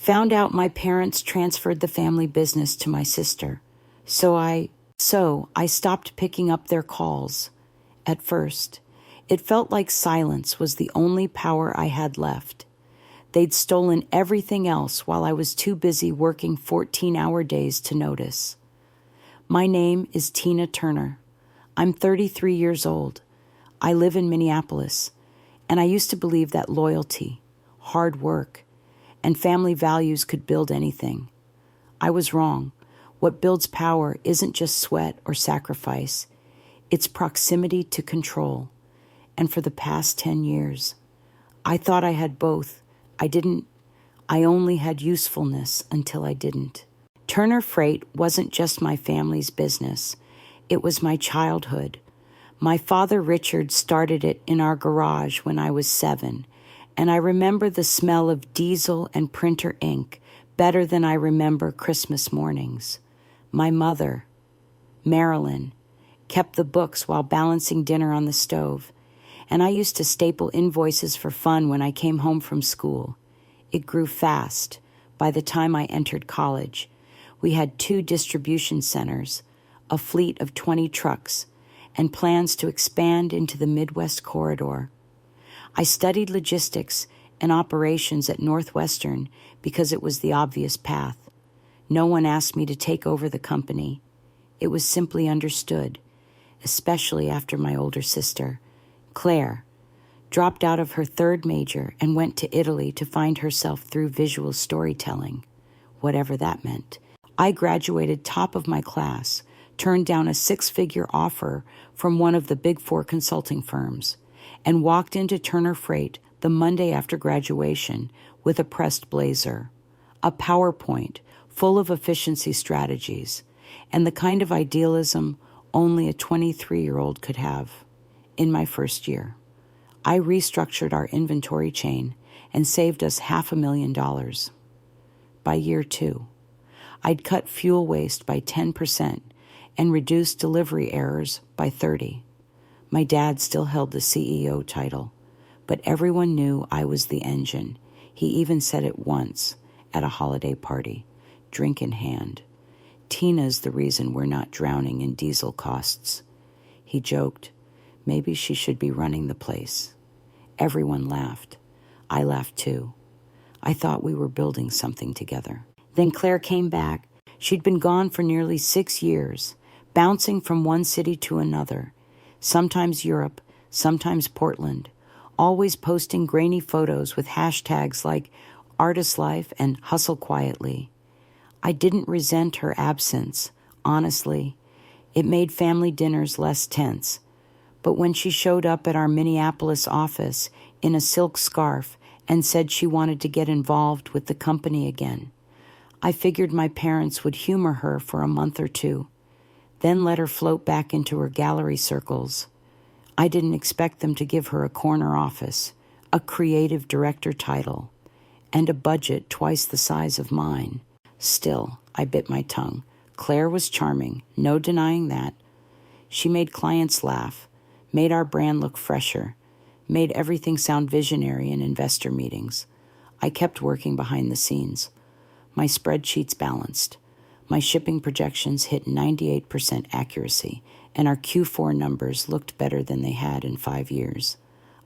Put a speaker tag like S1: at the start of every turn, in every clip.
S1: found out my parents transferred the family business to my sister, so I stopped picking up their calls. At first, it felt like silence was the only power I had left. They'd stolen everything else while I was too busy working 14-hour days to notice. My name is Tina Turner. I'm 33 years old. I live in Minneapolis, and I used to believe that loyalty, hard work, and family values could build anything. I was wrong. What builds power isn't just sweat or sacrifice. It's proximity to control. And for the past 10 years, I thought I had both. I didn't. I only had usefulness until I didn't. Turner Freight wasn't just my family's business. It was my childhood. My father, Richard, started it in our garage when I was 7, and I remember the smell of diesel and printer ink better than I remember Christmas mornings. My mother, Marilyn, kept the books while balancing dinner on the stove, and I used to staple invoices for fun when I came home from school. It grew fast. By the time I entered college, we had 2 distribution centers, a fleet of 20 trucks, and plans to expand into the Midwest corridor. I studied logistics and operations at Northwestern because it was the obvious path. No one asked me to take over the company. It was simply understood, especially after my older sister, Claire, dropped out of her 3rd major and went to Italy to find herself through visual storytelling, whatever that meant. I graduated top of my class, turned down a 6-figure offer from one of the Big 4 consulting firms, and walked into Turner Freight the Monday after graduation with a pressed blazer, a PowerPoint full of efficiency strategies, and the kind of idealism only a 23-year-old could have. In my first year, I restructured our inventory chain and saved us $500,000. By year 2, I'd cut fuel waste by 10% and reduced delivery errors by 30%. My dad still held the CEO title, but everyone knew I was the engine. He even said it once at a holiday party, drink in hand. "Tina's the reason we're not drowning in diesel costs." He joked, maybe she should be running the place. Everyone laughed. I laughed too. I thought we were building something together. Then Claire came back. She'd been gone for nearly 6 years, bouncing from one city to another, sometimes Europe, sometimes Portland, always posting grainy photos with hashtags like artist life and hustle quietly. I didn't resent her absence, honestly. It made family dinners less tense. But when she showed up at our Minneapolis office in a silk scarf and said she wanted to get involved with the company again, I figured my parents would humor her for a month or 2, then let her float back into her gallery circles. I didn't expect them to give her a corner office, a creative director title, and a budget twice the size of mine. Still, I bit my tongue. Claire was charming, no denying that. She made clients laugh, made our brand look fresher, made everything sound visionary in investor meetings. I kept working behind the scenes. My spreadsheets balanced. My shipping projections hit 98% accuracy, and our Q4 numbers looked better than they had in 5 years.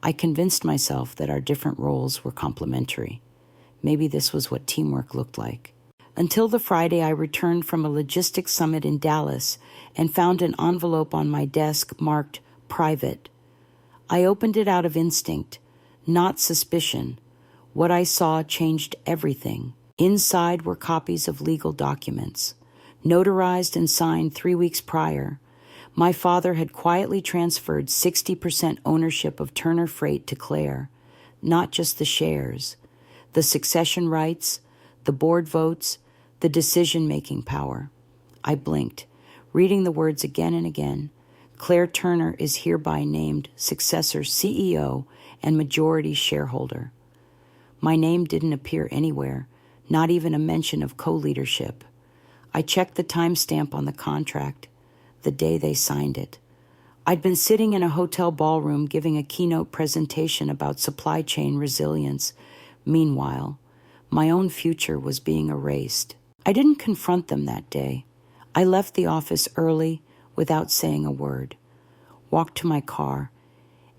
S1: I convinced myself that our different roles were complementary. Maybe this was what teamwork looked like. Until the Friday I returned from a logistics summit in Dallas and found an envelope on my desk marked private. I opened it out of instinct, not suspicion. What I saw changed everything. Inside were copies of legal documents, notarized and signed 3 weeks prior. My father had quietly transferred 60% ownership of Turner Freight to Claire, not just the shares, the succession rights, the board votes, the decision-making power. I blinked, reading the words again and again. Claire Turner is hereby named successor CEO and majority shareholder. My name didn't appear anywhere, not even a mention of co-leadership. I checked the timestamp on the contract, the day they signed it. I'd been sitting in a hotel ballroom giving a keynote presentation about supply chain resilience. Meanwhile, My own future was being erased. I didn't confront them that day. I left the office early without saying a word, walked to my car,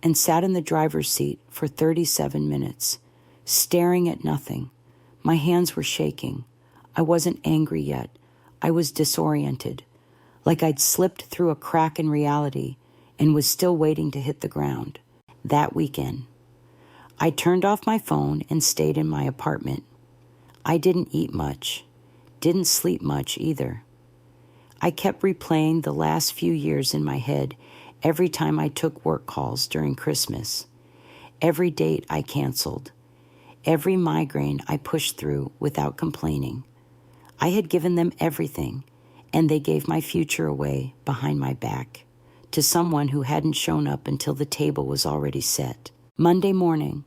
S1: and sat in the driver's seat for 37 minutes, staring at nothing. My hands were shaking. I wasn't angry yet. I was disoriented, like I'd slipped through a crack in reality and was still waiting to hit the ground. That weekend, I turned off my phone and stayed in my apartment. I didn't eat much, didn't sleep much either. I kept replaying the last few years in my head every time I took work calls during Christmas, every date I canceled, every migraine I pushed through without complaining. I had given them everything, and they gave my future away behind my back to someone who hadn't shown up until the table was already set. Monday morning,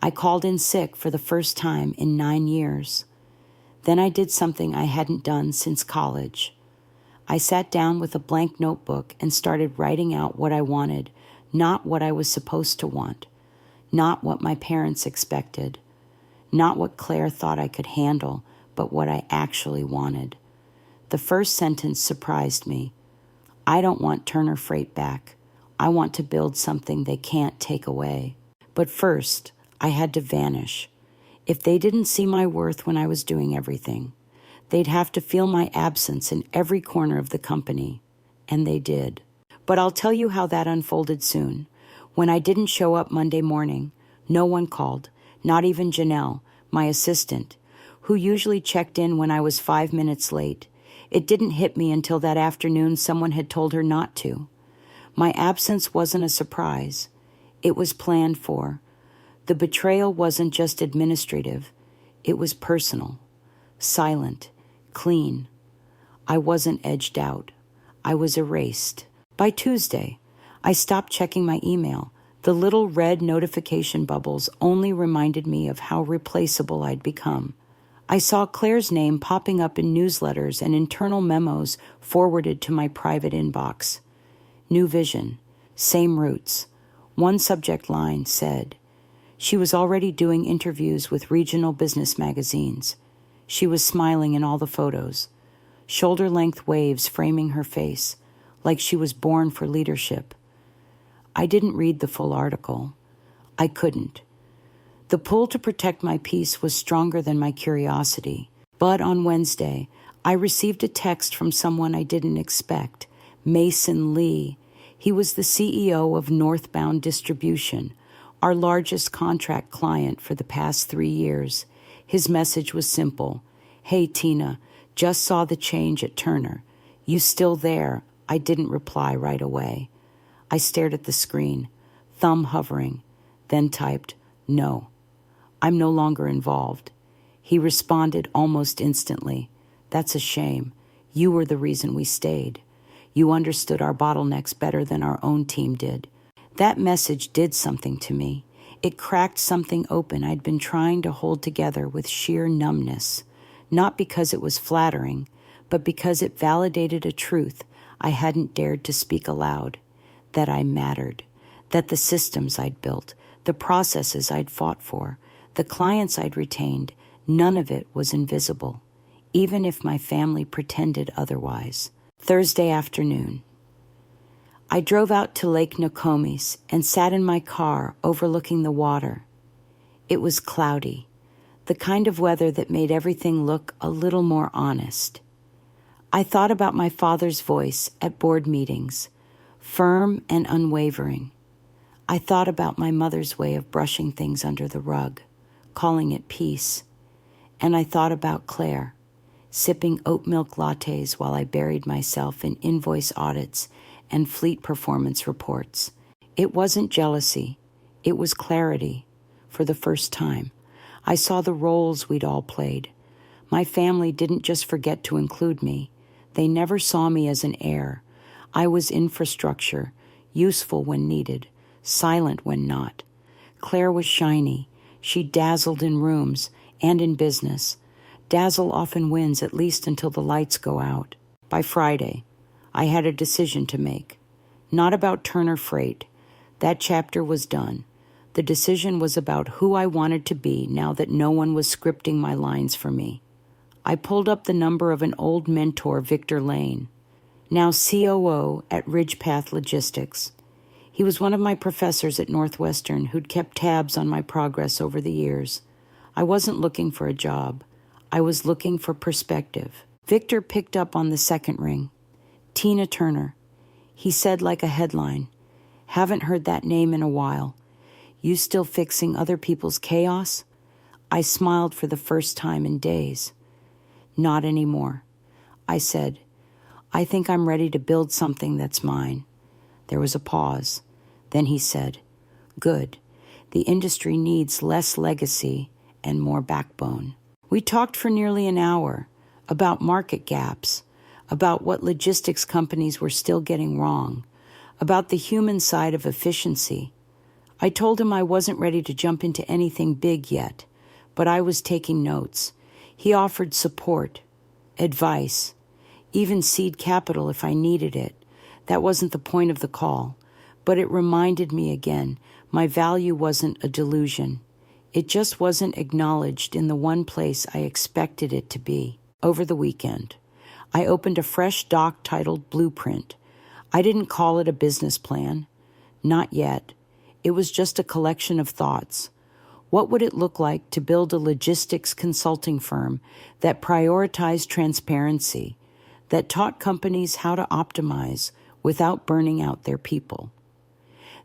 S1: I called in sick for the first time in 9 years. Then I did something I hadn't done since college. I sat down with a blank notebook and started writing out what I wanted, not what I was supposed to want, not what my parents expected, not what Claire thought I could handle, but what I actually wanted. The first sentence surprised me. I don't want Turner Freight back. I want to build something they can't take away. But first, I had to vanish. If they didn't see my worth when I was doing everything, they'd have to feel my absence in every corner of the company. And they did. But I'll tell you how that unfolded soon. When I didn't show up Monday morning, no one called, not even Janelle, my assistant, who usually checked in when I was 5 minutes late. It didn't hit me until that afternoon someone had told her not to. My absence wasn't a surprise. It was planned for. The betrayal wasn't just administrative. It was personal, silent, clean. I wasn't edged out. I was erased. By Tuesday, I stopped checking my email. The little red notification bubbles only reminded me of how replaceable I'd become. I saw Claire's name popping up in newsletters and internal memos forwarded to my private inbox. New vision, same roots. One subject line said, she was already doing interviews with regional business magazines. She was smiling in all the photos, shoulder-length waves framing her face, like she was born for leadership. I didn't read the full article. I couldn't. The pull to protect my peace was stronger than my curiosity. But on Wednesday, I received a text from someone I didn't expect, Mason Lee. He was the CEO of Northbound Distribution, our largest contract client for the past 3 years. His message was simple. Hey, Tina, just saw the change at Turner. You still there? I didn't reply right away. I stared at the screen, thumb hovering, then typed, no. I'm no longer involved. He responded almost instantly. That's a shame. You were the reason we stayed. You understood our bottlenecks better than our own team did. That message did something to me. It cracked something open I'd been trying to hold together with sheer numbness, not because it was flattering, but because it validated a truth I hadn't dared to speak aloud, that I mattered, that the systems I'd built, the processes I'd fought for, the clients I'd retained, none of it was invisible, even if my family pretended otherwise. Thursday afternoon. I drove out to Lake Nokomis and sat in my car overlooking the water. It was cloudy, the kind of weather that made everything look a little more honest. I thought about my father's voice at board meetings, firm and unwavering. I thought about my mother's way of brushing things under the rug, calling it peace. And I thought about Claire, sipping oat milk lattes while I buried myself in invoice audits and fleet performance reports. It wasn't jealousy. It was clarity. For the first time, I saw the roles we'd all played. My family didn't just forget to include me. They never saw me as an heir. I was infrastructure, useful when needed, silent when not. Claire was shiny. She dazzled in rooms and in business. Dazzle often wins, at least until the lights go out. By Friday, I had a decision to make. Not about Turner Freight. That chapter was done. The The decision was about who I wanted to be now that no one was scripting my lines for me. I pulled up the number of an old mentor, Victor Lane, now COO at Ridgepath Logistics. He was one of my professors at Northwestern who'd kept tabs on my progress over the years. I wasn't looking for a job. I was looking for perspective. Victor picked up on the second ring. Tina Turner. He said like a headline, "Haven't heard that name in a while. You still fixing other people's chaos?" I smiled for the first time in days. "Not anymore." I said, "I think I'm ready to build something that's mine." There was a pause. Then he said, "Good. The industry needs less legacy and more backbone." We talked for nearly an hour about market gaps, about what logistics companies were still getting wrong, about the human side of efficiency. I told him I wasn't ready to jump into anything big yet, but I was taking notes. He offered support, advice, even seed capital if I needed it. That wasn't the point of the call, but it reminded me again, my value wasn't a delusion. It just wasn't acknowledged in the one place I expected it to be. Over the weekend, I opened a fresh doc titled Blueprint. I didn't call it a business plan. Not yet. It was just a collection of thoughts. What would it look like to build a logistics consulting firm that prioritized transparency, that taught companies how to optimize without burning out their people,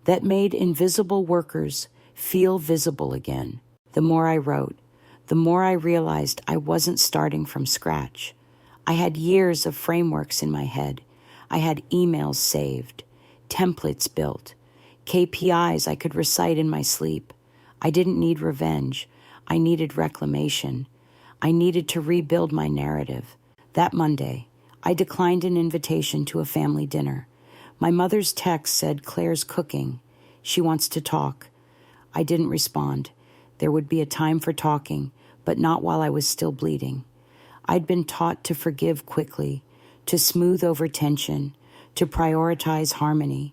S1: that made invisible workers feel visible again? The more I wrote, the more I realized I wasn't starting from scratch. I had years of frameworks in my head. I had emails saved, templates built, KPIs I could recite in my sleep. I didn't need revenge. I needed reclamation. I needed to rebuild my narrative. That Monday, I declined an invitation to a family dinner. My mother's text said, "Claire's cooking. She wants to talk." I didn't respond. There would be a time for talking, but not while I was still bleeding. I'd been taught to forgive quickly, to smooth over tension, to prioritize harmony.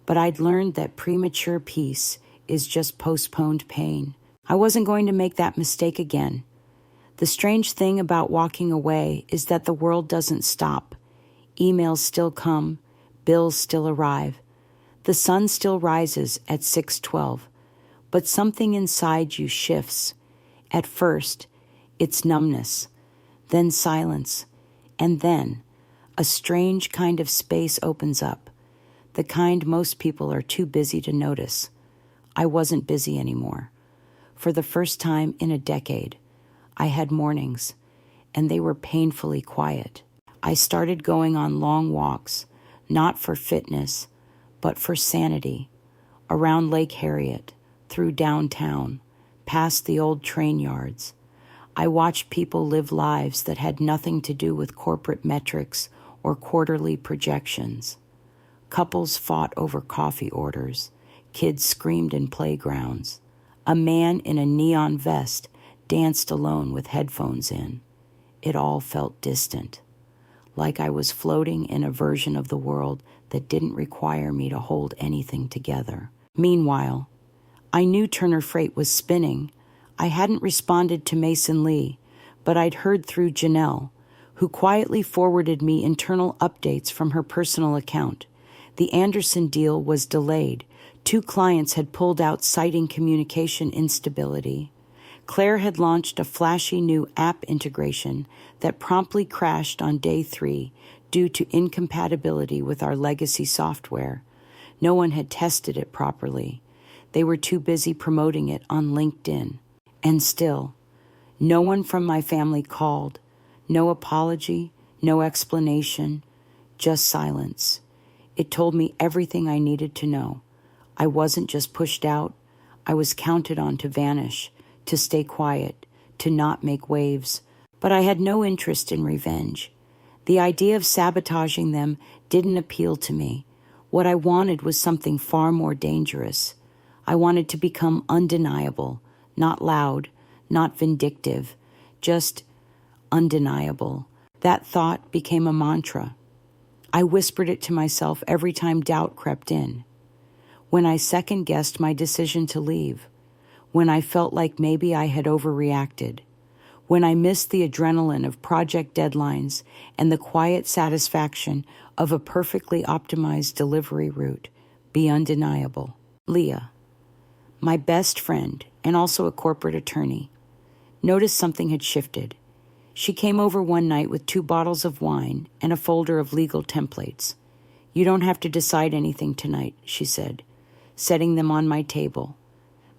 S1: But I'd learned that premature peace is just postponed pain. I wasn't going to make that mistake again. The strange thing about walking away is that the world doesn't stop. Emails still come, bills still arrive. The sun still rises at 6:12, but something inside you shifts. At first, it's numbness, then silence, and then a strange kind of space opens up, the kind most people are too busy to notice. I wasn't busy anymore. For the first time in a decade, I had mornings, and they were painfully quiet. I started going on long walks, not for fitness, but for sanity, around Lake Harriet, through downtown, past the old train yards. I watched people live lives that had nothing to do with corporate metrics or quarterly projections. Couples fought over coffee orders. Kids screamed in playgrounds. A man in a neon vest danced alone with headphones in. It all felt distant, like I was floating in a version of the world that didn't require me to hold anything together. Meanwhile, I knew Turner Freight was spinning. I hadn't responded to Mason Lee, but I'd heard through Janelle, who quietly forwarded me internal updates from her personal account. The Anderson deal was delayed. 2 clients had pulled out, citing communication instability. Claire had launched a flashy new app integration that promptly crashed on day 3 due to incompatibility with our legacy software. No one had tested it properly. They were too busy promoting it on LinkedIn. And still, no one from my family called. No apology, no explanation, just silence. It told me everything I needed to know. I wasn't just pushed out. I was counted on to vanish, to stay quiet, to not make waves. But I had no interest in revenge. The idea of sabotaging them didn't appeal to me. What I wanted was something far more dangerous. I wanted to become undeniable, not loud, not vindictive, just undeniable. That thought became a mantra. I whispered it to myself every time doubt crept in. when I second-guessed my decision to leave, when I felt like maybe I had overreacted, when I missed the adrenaline of project deadlines and the quiet satisfaction of a perfectly optimized delivery route be undeniable. Leah, my best friend and also a corporate attorney, noticed something had shifted. She came over one night with 2 bottles of wine and a folder of legal templates. "You don't have to decide anything tonight," she said, setting them on my table.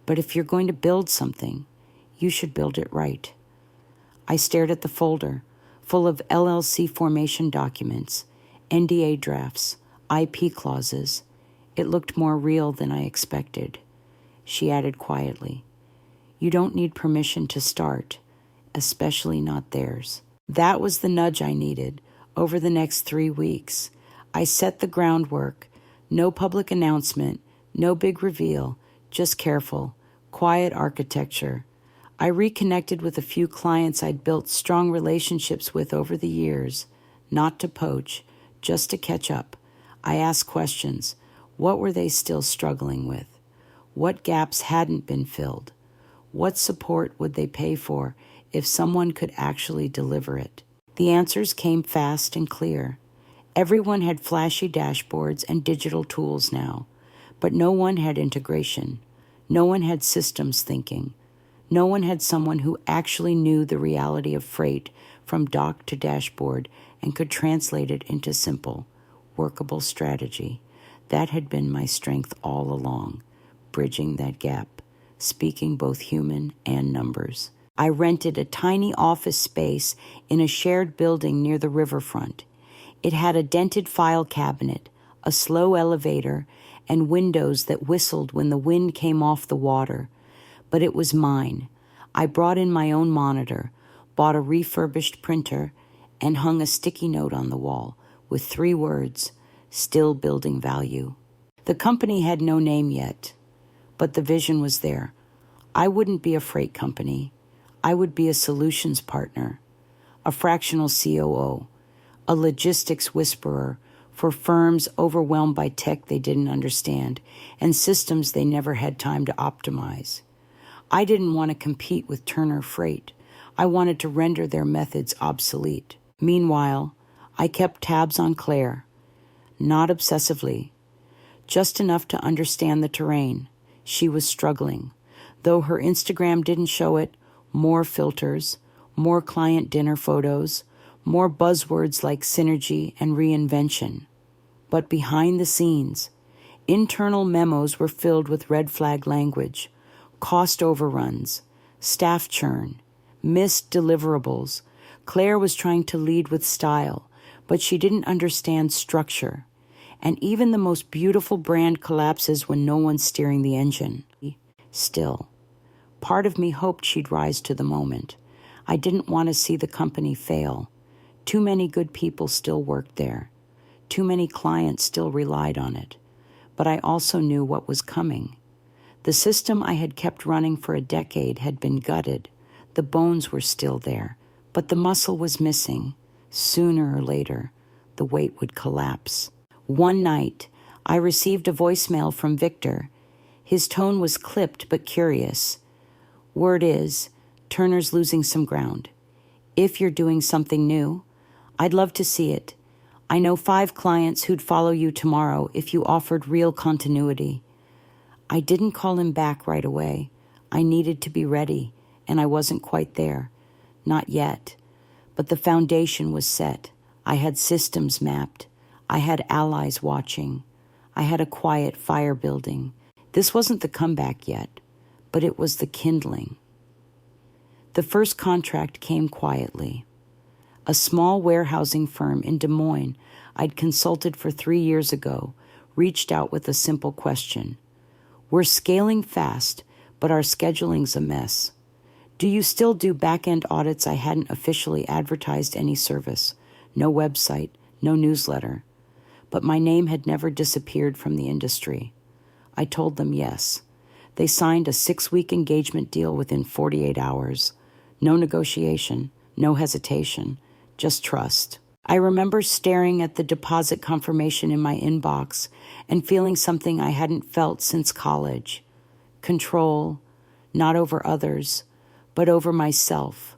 S1: "But if you're going to build something, you should build it right." I stared at the folder, full of LLC formation documents, NDA drafts, IP clauses. It looked more real than I expected. She added quietly, "You don't need permission to start, especially not theirs." That was the nudge I needed. Over the next 3 weeks, I set the groundwork. No public announcement, no big reveal, just careful, quiet architecture. I reconnected with a few clients I'd built strong relationships with over the years, not to poach, just to catch up. I asked questions. What were they still struggling with? What gaps hadn't been filled? What support would they pay for if someone could actually deliver it? The answers came fast and clear. Everyone had flashy dashboards and digital tools now, but no one had integration. No one had systems thinking. No one had someone who actually knew the reality of freight from dock to dashboard and could translate it into simple, workable strategy. That had been my strength all along, bridging that gap, speaking both human and numbers. I rented a tiny office space in a shared building near the riverfront. It had a dented file cabinet, a slow elevator, and windows that whistled when the wind came off the water. But it was mine. I brought in my own monitor, bought a refurbished printer, and hung a sticky note on the wall with 3 words, "Still building value." The company had no name yet, but the vision was there. I wouldn't be a freight company. I would be a solutions partner, a fractional COO, a logistics whisperer for firms overwhelmed by tech they didn't understand and systems they never had time to optimize. I didn't want to compete with Turner Freight. I wanted to render their methods obsolete. Meanwhile, I kept tabs on Claire, not obsessively, just enough to understand the terrain. She was struggling. Though her Instagram didn't show it, more filters, more client dinner photos, more buzzwords like synergy and reinvention. But behind the scenes, internal memos were filled with red flag language, cost overruns, staff churn, missed deliverables. Claire was trying to lead with style, but she didn't understand structure. And even the most beautiful brand collapses when no one's steering the engine. Still, part of me hoped she'd rise to the moment. I didn't want to see the company fail. Too many good people still worked there. Too many clients still relied on it. But I also knew what was coming. The system I had kept running for a decade had been gutted. The bones were still there, but the muscle was missing. Sooner or later, the weight would collapse. One night, I received a voicemail from Victor. His tone was clipped but curious. "Word is, Turner's losing some ground. If you're doing something new, I'd love to see it. I know 5 clients who'd follow you tomorrow if you offered real continuity." I didn't call him back right away. I needed to be ready, and I wasn't quite there. Not yet. But the foundation was set. I had systems mapped. I had allies watching. I had a quiet fire building. This wasn't the comeback yet, but it was the kindling. The first contract came quietly. A small warehousing firm in Des Moines I'd consulted for 3 years ago reached out with a simple question. "We're scaling fast, but our scheduling's a mess. Do you still do back-end audits?" I hadn't officially advertised any service. No website, no newsletter. But my name had never disappeared from the industry. I told them yes. They signed a 6-week engagement deal within 48 hours. No negotiation, no hesitation, just trust. I remember staring at the deposit confirmation in my inbox and feeling something I hadn't felt since college. Control, not over others, but over myself,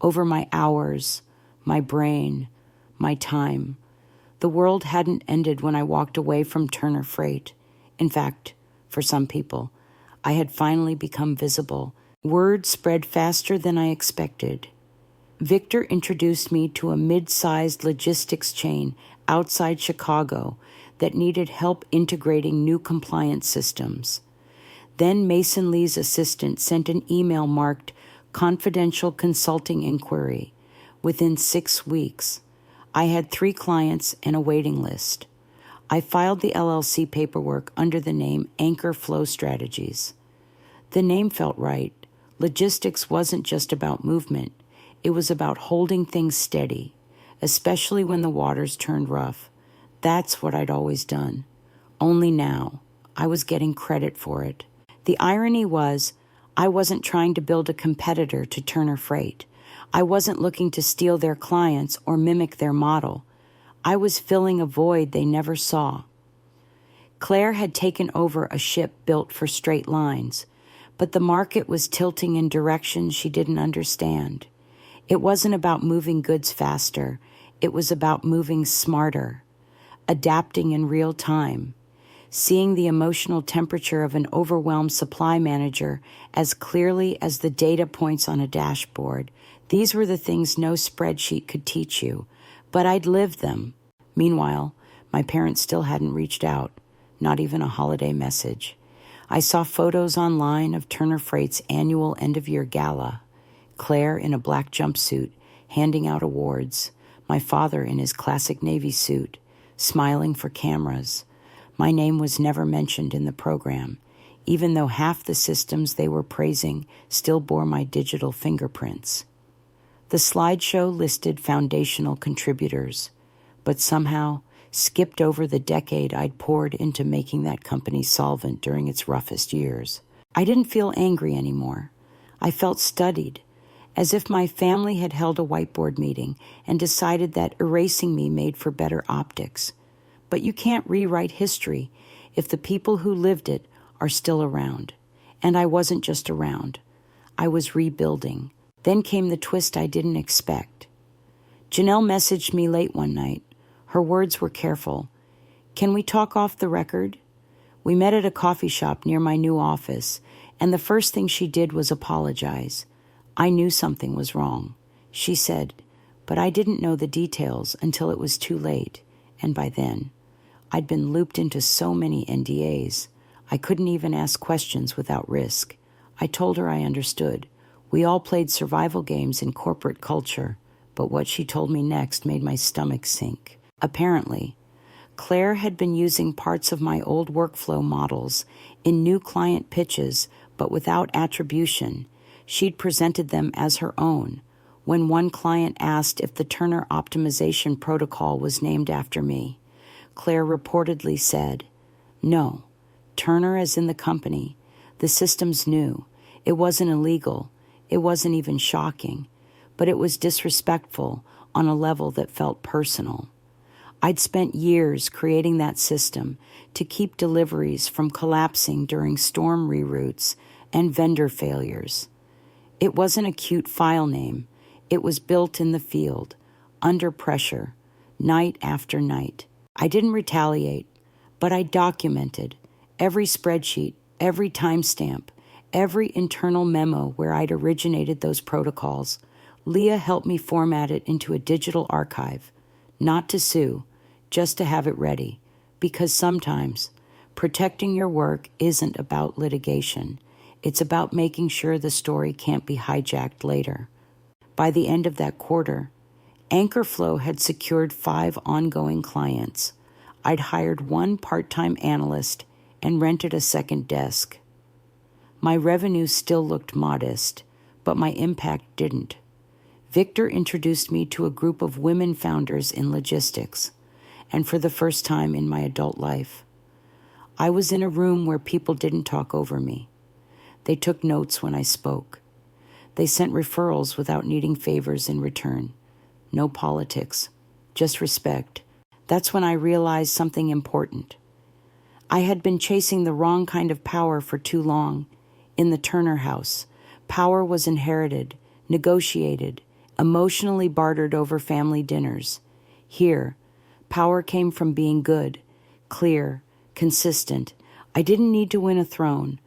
S1: over my hours, my brain, my time. The world hadn't ended when I walked away from Turner Freight. In fact, for some people, I had finally become visible. Word spread faster than I expected. Victor introduced me to a mid-sized logistics chain outside Chicago that needed help integrating new compliance systems. Then Mason Lee's assistant sent an email marked confidential consulting inquiry. Within 6 weeks, I had 3 clients and a waiting list. I filed the LLC paperwork under the name Anchor Flow Strategies. The name felt right. Logistics wasn't just about movement. It was about holding things steady, especially when the waters turned rough. That's what I'd always done. Only now, I was getting credit for it. The irony was, I wasn't trying to build a competitor to Turner Freight. I wasn't looking to steal their clients or mimic their model. I was filling a void they never saw. Claire had taken over a ship built for straight lines, but the market was tilting in directions she didn't understand. It wasn't about moving goods faster. It was about moving smarter, adapting in real time, seeing the emotional temperature of an overwhelmed supply manager as clearly as the data points on a dashboard. These were the things no spreadsheet could teach you, but I'd lived them. Meanwhile, my parents still hadn't reached out, not even a holiday message. I saw photos online of Turner Freight's annual end-of-year gala. Claire in a black jumpsuit, handing out awards. My father in his classic Navy suit, smiling for cameras. My name was never mentioned in the program, even though half the systems they were praising still bore my digital fingerprints. The slideshow listed foundational contributors, but somehow skipped over the decade I'd poured into making that company solvent during its roughest years. I didn't feel angry anymore. I felt studied, as if my family had held a whiteboard meeting and decided that erasing me made for better optics. But you can't rewrite history if the people who lived it are still around. And I wasn't just around. I was rebuilding. Then came the twist I didn't expect. Janelle messaged me late one night. Her words were careful. "Can we talk off the record?" We met at a coffee shop near my new office, and the first thing she did was apologize. I knew something was wrong. She said, but I didn't know the details until it was too late, and by then, I'd been looped into so many NDAs. I couldn't even ask questions without risk. I told her I understood. We all played survival games in corporate culture, but what she told me next made my stomach sink. Apparently, Claire had been using parts of my old workflow models in new client pitches, but without attribution. She'd presented them as her own. When one client asked if the Turner optimization protocol was named after me, Claire reportedly said, "No, Turner as in the company. The system's new. It wasn't illegal. It wasn't even shocking. But it was disrespectful on a level that felt personal." I'd spent years creating that system to keep deliveries from collapsing during storm reroutes and vendor failures. It wasn't a cute file name. It was built in the field, under pressure, night after night. I didn't retaliate, but I documented every spreadsheet, every timestamp, every internal memo where I'd originated those protocols. Leah helped me format it into a digital archive, not to sue, just to have it ready, because sometimes protecting your work isn't about litigation. It's about making sure the story can't be hijacked later. By the end of that quarter, Anchorflow had secured 5 ongoing clients. I'd hired 1 part-time analyst and rented a second desk. My revenue still looked modest, but my impact didn't. Victor introduced me to a group of women founders in logistics, and for the first time in my adult life, I was in a room where people didn't talk over me. They took notes when I spoke. They sent referrals without needing favors in return. No politics, just respect. That's when I realized something important. I had been chasing the wrong kind of power for too long. In the Turner house, power was inherited, negotiated, emotionally bartered over family dinners. Here, power came from being good, clear, consistent. I didn't need to win a throne.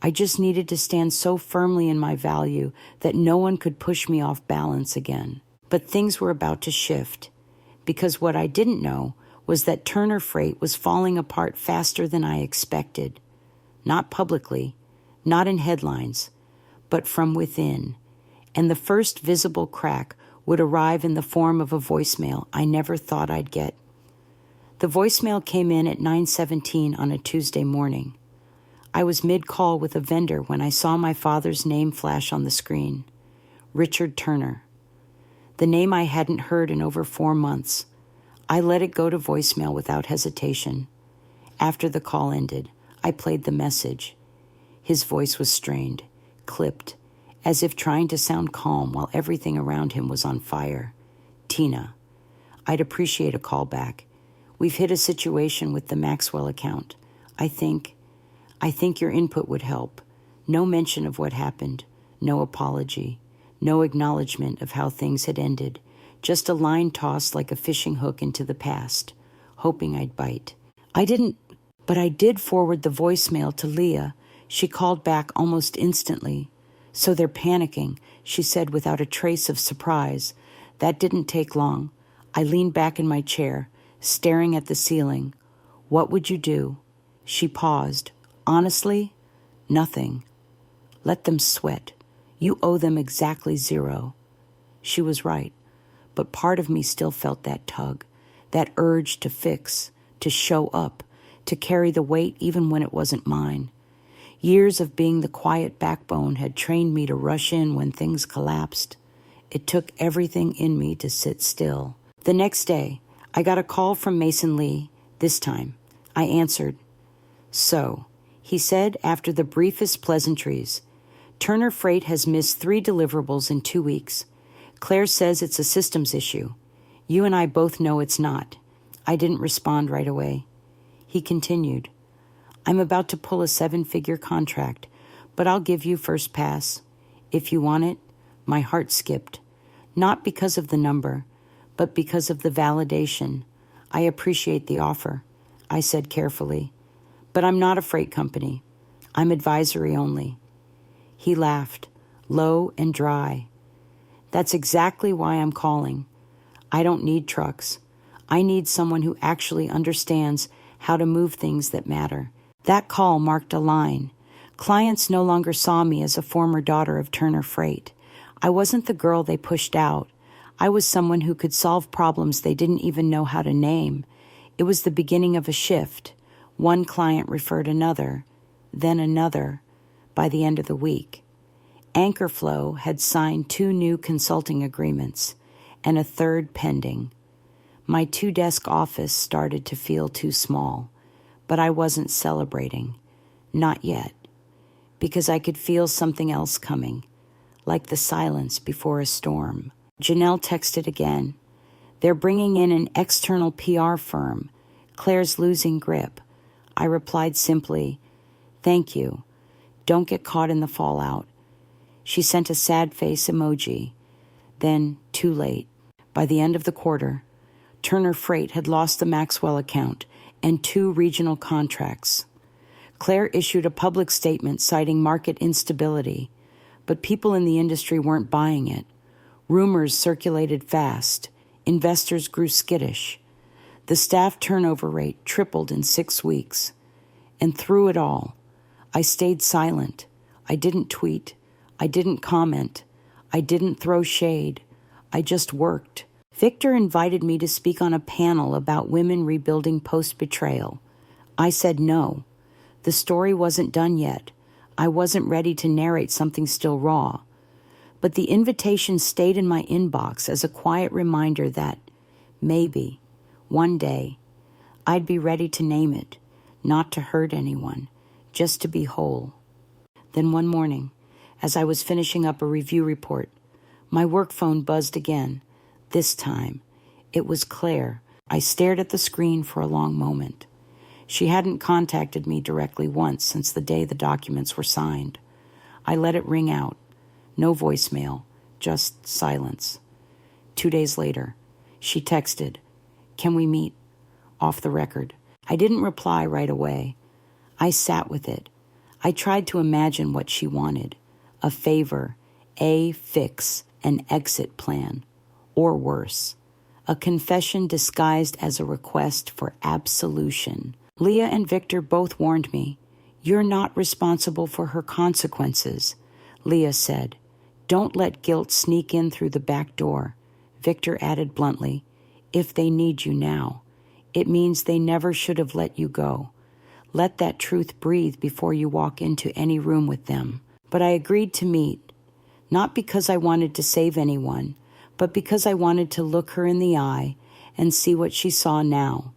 S1: I just needed to stand so firmly in my value that no one could push me off balance again. But things were about to shift, because what I didn't know was that Turner Freight was falling apart faster than I expected. Not publicly, not in headlines, but from within. And the first visible crack would arrive in the form of a voicemail I never thought I'd get. The voicemail came in at 9:17 on a Tuesday morning. I was mid-call with a vendor when I saw my father's name flash on the screen. Richard Turner. The name I hadn't heard in over 4 months. I let it go to voicemail without hesitation. After the call ended, I played the message. His voice was strained, clipped, as if trying to sound calm while everything around him was on fire. Tina, I'd appreciate a call back. We've hit a situation with the Maxwell account. I think your input would help. No mention of what happened, no apology, no acknowledgement of how things had ended, just a line tossed like a fishing hook into the past, hoping I'd bite. But I did forward the voicemail to Leah. She called back almost instantly. So they're panicking, she said without a trace of surprise. That didn't take long. I leaned back in my chair, staring at the ceiling. What would you do? She paused. Honestly, nothing. Let them sweat. You owe them exactly 0. She was right, but part of me still felt that tug, that urge to fix, to show up, to carry the weight even when it wasn't mine. Years of being the quiet backbone had trained me to rush in when things collapsed. It took everything in me to sit still. The next day, I got a call from Mason Lee. This time, I answered. So, he said after the briefest pleasantries, Turner Freight has missed 3 deliverables in 2 weeks. Claire says it's a systems issue. You and I both know it's not. I didn't respond right away. He continued. I'm about to pull a 7-figure contract, but I'll give you first pass. If you want it, my heart skipped. Not because of the number, but because of the validation. I appreciate the offer, I said carefully. But I'm not a freight company. I'm advisory only. He laughed, low and dry. That's exactly why I'm calling. I don't need trucks. I need someone who actually understands how to move things that matter. That call marked a line. Clients no longer saw me as a former daughter of Turner Freight. I wasn't the girl they pushed out. I was someone who could solve problems they didn't even know how to name. It was the beginning of a shift. One client referred another, then another, by the end of the week. Anchorflow had signed 2 new consulting agreements, and a 3rd pending. My 2-desk office started to feel too small. But I wasn't celebrating. Not yet. Because I could feel something else coming, like the silence before a storm. Janelle texted again. They're bringing in an external PR firm. Claire's losing grip. I replied simply, thank you. Don't get caught in the fallout. She sent a sad face emoji. Then, too late. By the end of the quarter, Turner Freight had lost the Maxwell account and 2 regional contracts. Claire issued a public statement citing market instability, but people in the industry weren't buying it. Rumors circulated fast. Investors grew skittish. The staff turnover rate tripled in 6 weeks. And through it all, I stayed silent. I didn't tweet. I didn't comment. I didn't throw shade. I just worked. Victor invited me to speak on a panel about women rebuilding post-betrayal. I said no. The story wasn't done yet. I wasn't ready to narrate something still raw. But the invitation stayed in my inbox as a quiet reminder that, maybe, one day, I'd be ready to name it, not to hurt anyone, just to be whole. Then one morning, as I was finishing up a review report, my work phone buzzed again. This time, It was Claire. I stared at the screen for a long moment. She hadn't contacted me directly once since the day the documents were signed. I let it ring out. No voicemail, just silence. 2 days later, she texted, "Can we meet?" Off the record. I didn't reply right away. I sat with it. I tried to imagine what she wanted. A favor, a fix, an exit plan. Or worse, a confession disguised as a request for absolution. Leah and Victor both warned me. "You're not responsible for her consequences," Leah said. "Don't let guilt sneak in through the back door." Victor added bluntly, "If they need you now, it means they never should have let you go. Let that truth breathe before you walk into any room with them." But I agreed to meet, not because I wanted to save anyone, but because I wanted to look her in the eye and see what she saw now.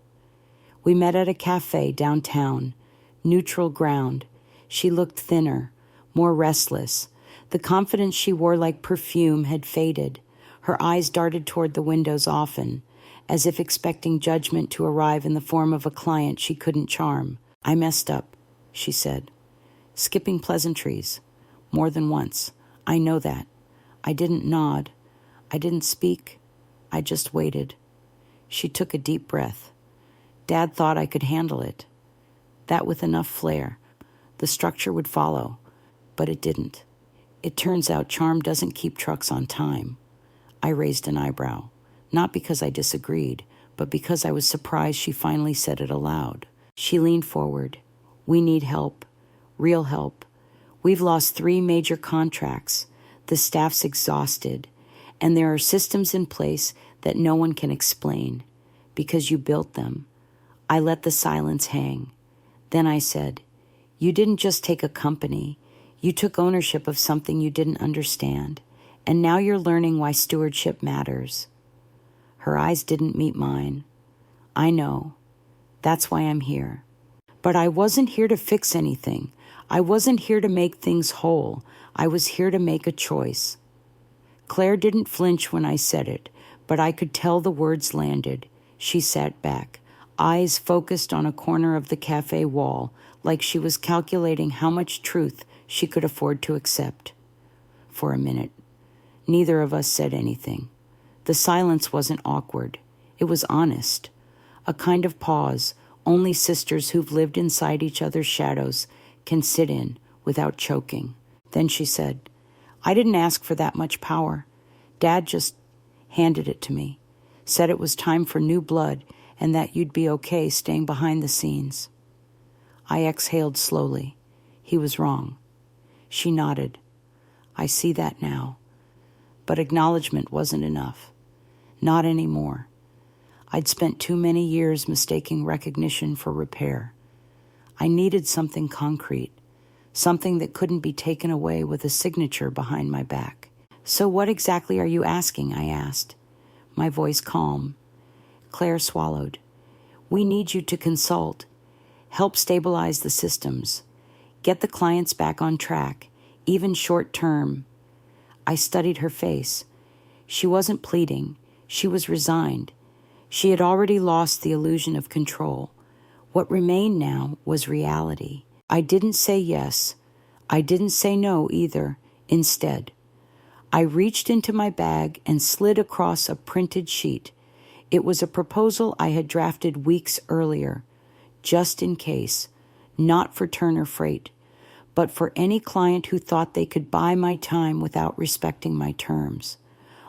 S1: We met at a cafe downtown, neutral ground. She looked thinner, more restless. The confidence she wore like perfume had faded. Her eyes darted toward the windows often, as if expecting judgment to arrive in the form of a client she couldn't charm. "I messed up," she said, skipping pleasantries. "More than once. I know that." I didn't nod. I didn't speak. I just waited. She took a deep breath. Dad thought I could handle it. That with enough flair, the structure would follow. But it didn't. It turns out charm doesn't keep trucks on time. I raised an eyebrow, not because I disagreed, but because I was surprised she finally said it aloud. She leaned forward. "We need help. Real help. We've lost 3 major contracts. The staff's exhausted. And there are systems in place that no one can explain. Because you built them." I let the silence hang. Then I said, "You didn't just take a company. You took ownership of something you didn't understand. And now you're learning why stewardship matters." Her eyes didn't meet mine. "I know. That's why I'm here. But I wasn't here to fix anything. I wasn't here to make things whole. I was here to make a choice." Claire didn't flinch when I said it, but I could tell the words landed. She sat back, eyes focused on a corner of the cafe wall, like she was calculating how much truth she could afford to accept. For a minute, neither of us said anything. The silence wasn't awkward. It was honest. A kind of pause only sisters who've lived inside each other's shadows can sit in without choking. Then she said, "I didn't ask for that much power. Dad just handed it to me, said it was time for new blood and that you'd be okay staying behind the scenes." I exhaled slowly. He was wrong. She nodded. "I see that now." But acknowledgement wasn't enough. Not anymore. I'd spent too many years mistaking recognition for repair. I needed something concrete, something that couldn't be taken away with a signature behind my back. "So what exactly are you asking?" I asked, my voice calm. Claire swallowed. "We need you to consult, help stabilize the systems, get the clients back on track, even short term." I studied her face. She wasn't pleading. She was resigned. She had already lost the illusion of control. What remained now was reality. I didn't say yes. I didn't say no either. Instead, I reached into my bag and slid across a printed sheet. It was a proposal I had drafted weeks earlier, just in case, not for Turner Freight, but for any client who thought they could buy my time without respecting my terms.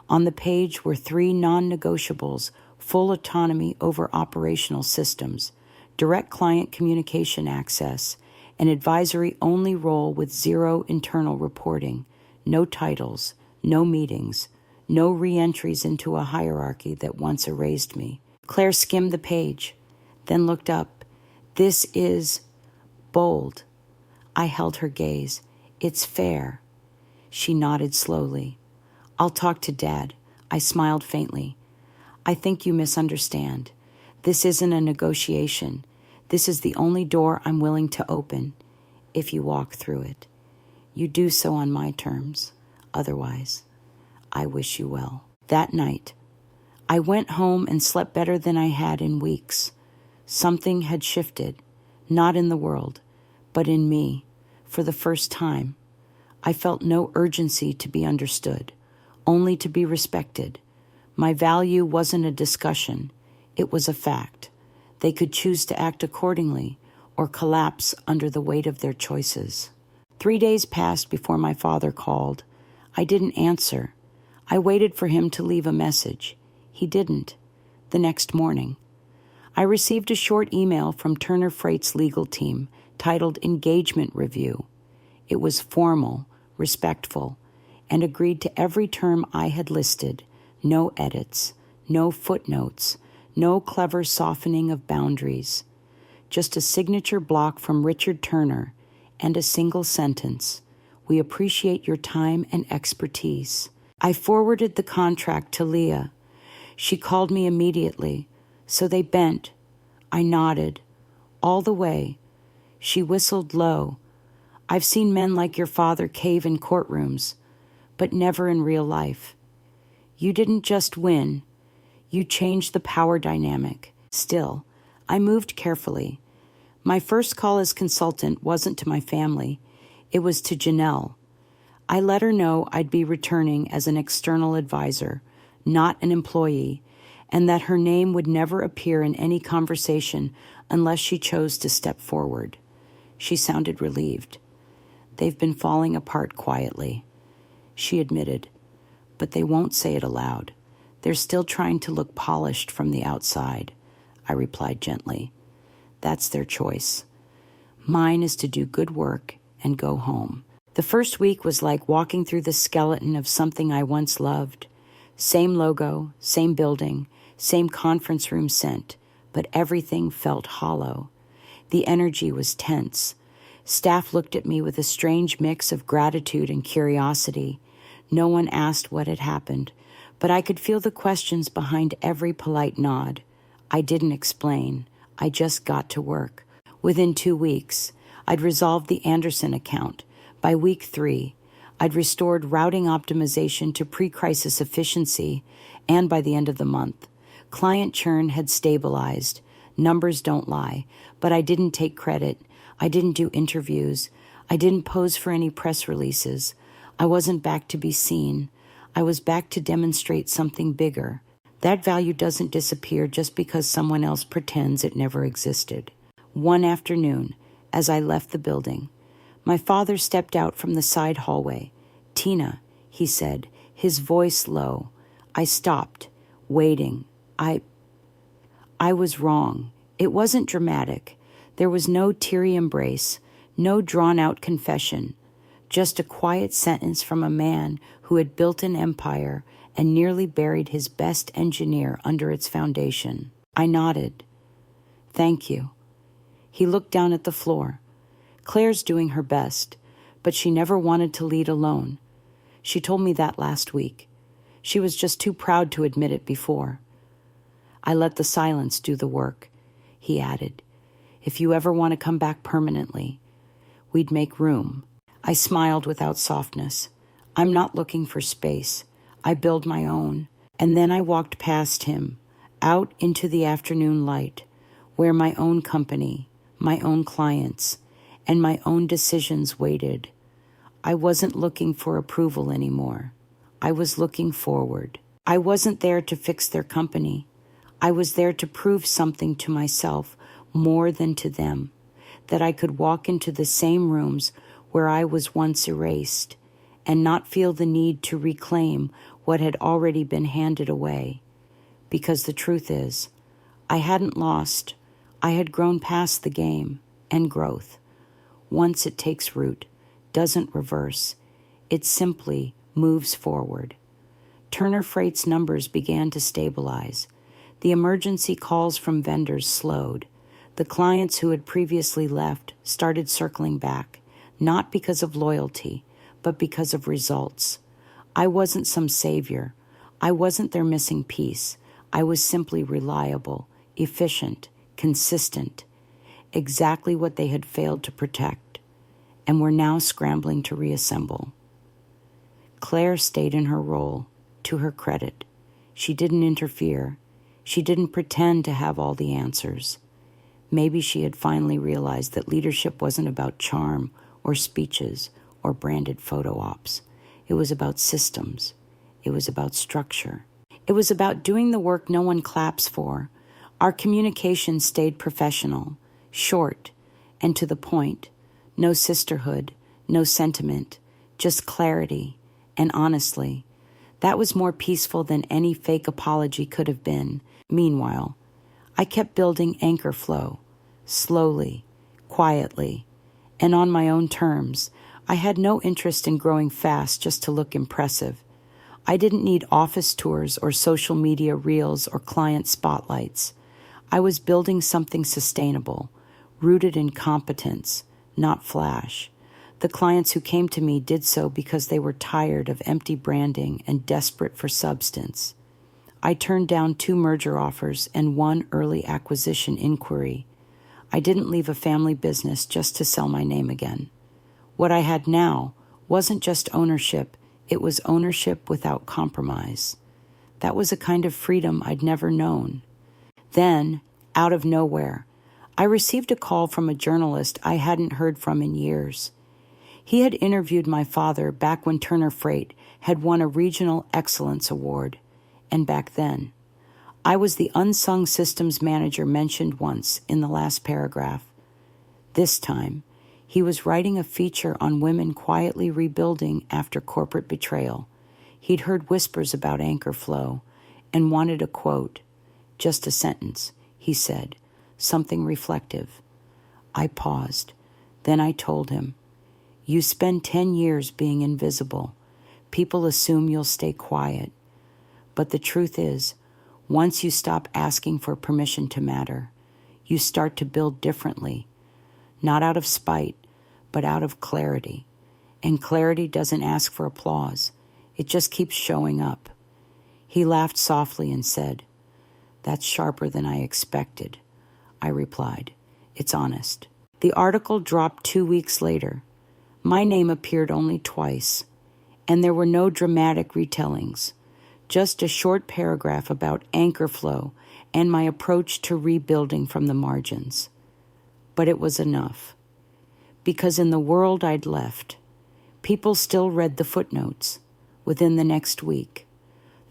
S1: On the page were 3 non-negotiables: full autonomy over operational systems, direct client communication access, an advisory-only role with 0 internal reporting, no titles, no meetings, no re-entries into a hierarchy that once erased me. Claire skimmed the page, then looked up. "This is bold." I held her gaze. "It's fair." She nodded slowly. "I'll talk to Dad." I smiled faintly. "I think you misunderstand. This isn't a negotiation. This is the only door I'm willing to open. If you walk through it, you do so on my terms. Otherwise, I wish you well." That night, I went home and slept better than I had in weeks. Something had shifted, not in the world, but in me, for the first time. I felt no urgency to be understood, only to be respected. My value wasn't a discussion, it was a fact. They could choose to act accordingly or collapse under the weight of their choices. 3 days passed before my father called. I didn't answer. I waited for him to leave a message. He didn't. The next morning, I received a short email from Turner Freight's legal team titled Engagement Review. It was formal, respectful, and agreed to every term I had listed. No edits, no footnotes, no clever softening of boundaries. Just a signature block from Richard Turner and a single sentence. We appreciate your time and expertise. I forwarded the contract to Leah. She called me immediately, so they bent. I nodded. All the way. She whistled low. I've seen men like your father cave in courtrooms, but never in real life. You didn't just win. You changed the power dynamic. Still, I moved carefully. My first call as consultant wasn't to my family. It was to Janelle. I let her know I'd be returning as an external advisor, not an employee, and that her name would never appear in any conversation unless she chose to step forward. She sounded relieved. They've been falling apart quietly, she admitted, but they won't say it aloud. They're still trying to look polished from the outside, I replied gently. That's their choice. Mine is to do good work and go home. The first week was like walking through the skeleton of something I once loved. Same logo, same building, same conference room scent, but everything felt hollow. The energy was tense. Staff looked at me with a strange mix of gratitude and curiosity. No one asked what had happened, but I could feel the questions behind every polite nod. I didn't explain. I just got to work. Within 2 weeks, I'd resolved the Anderson account. By week 3, I'd restored routing optimization to pre-crisis efficiency, and by the end of the month, client churn had stabilized. Numbers don't lie, but I didn't take credit. I didn't do interviews. I didn't pose for any press releases. I wasn't back to be seen. I was back to demonstrate something bigger. That value doesn't disappear just because someone else pretends it never existed. One afternoon, as I left the building, my father stepped out from the side hallway. "Tina," he said, his voice low. I stopped, waiting. I was wrong. It wasn't dramatic. There was no teary embrace, no drawn-out confession, just a quiet sentence from a man who had built an empire and nearly buried his best engineer under its foundation. I nodded. "Thank you." He looked down at the floor. "Claire's doing her best, but she never wanted to lead alone. She told me that last week. She was just too proud to admit it before." "I let the silence do the work," he added. "If you ever want to come back permanently, we'd make room." I smiled without softness. "I'm not looking for space. I build my own." And then I walked past him, out into the afternoon light, where my own company, my own clients, and my own decisions waited. I wasn't looking for approval anymore. I was looking forward. I wasn't there to fix their company. I was there to prove something to myself more than to them, that I could walk into the same rooms where I was once erased and not feel the need to reclaim what had already been handed away. Because the truth is, I hadn't lost. I had grown past the game and growth. Once it takes root, doesn't reverse. It simply moves forward. Turner Freight's numbers began to stabilize. The emergency calls from vendors slowed. The clients who had previously left started circling back, not because of loyalty, but because of results. I wasn't some savior. I wasn't their missing piece. I was simply reliable, efficient, consistent, exactly what they had failed to protect, and were now scrambling to reassemble. Claire stayed in her role, to her credit. She didn't interfere. She didn't pretend to have all the answers. Maybe she had finally realized that leadership wasn't about charm or speeches or branded photo ops. It was about systems. It was about structure. It was about doing the work no one claps for. Our communication stayed professional, short, and to the point. No sisterhood, no sentiment, just clarity. And honestly, that was more peaceful than any fake apology could have been. Meanwhile, I kept building anchor flow, slowly, quietly, and on my own terms. I had no interest in growing fast just to look impressive. I didn't need office tours or social media reels or client spotlights. I was building something sustainable, rooted in competence, not flash. The clients who came to me did so because they were tired of empty branding and desperate for substance. I turned down 2 merger offers and 1 early acquisition inquiry. I didn't leave a family business just to sell my name again. What I had now wasn't just ownership, it was ownership without compromise. That was a kind of freedom I'd never known. Then, out of nowhere, I received a call from a journalist I hadn't heard from in years. He had interviewed my father back when Turner Freight had won a Regional Excellence Award, and back then, I was the unsung systems manager mentioned once in the last paragraph. This time, he was writing a feature on women quietly rebuilding after corporate betrayal. He'd heard whispers about anchor flow and wanted a quote, just a sentence, he said, something reflective. I paused. Then I told him, "You spend 10 years being invisible. People assume you'll stay quiet. But the truth is, once you stop asking for permission to matter, you start to build differently, not out of spite, but out of clarity. And clarity doesn't ask for applause. It just keeps showing up." He laughed softly and said, "That's sharper than I expected." I replied, "It's honest." The article dropped 2 weeks later. My name appeared only twice, and there were no dramatic retellings, just a short paragraph about anchor flow and my approach to rebuilding from the margins. But it was enough, because in the world I'd left, people still read the footnotes. Within the next week,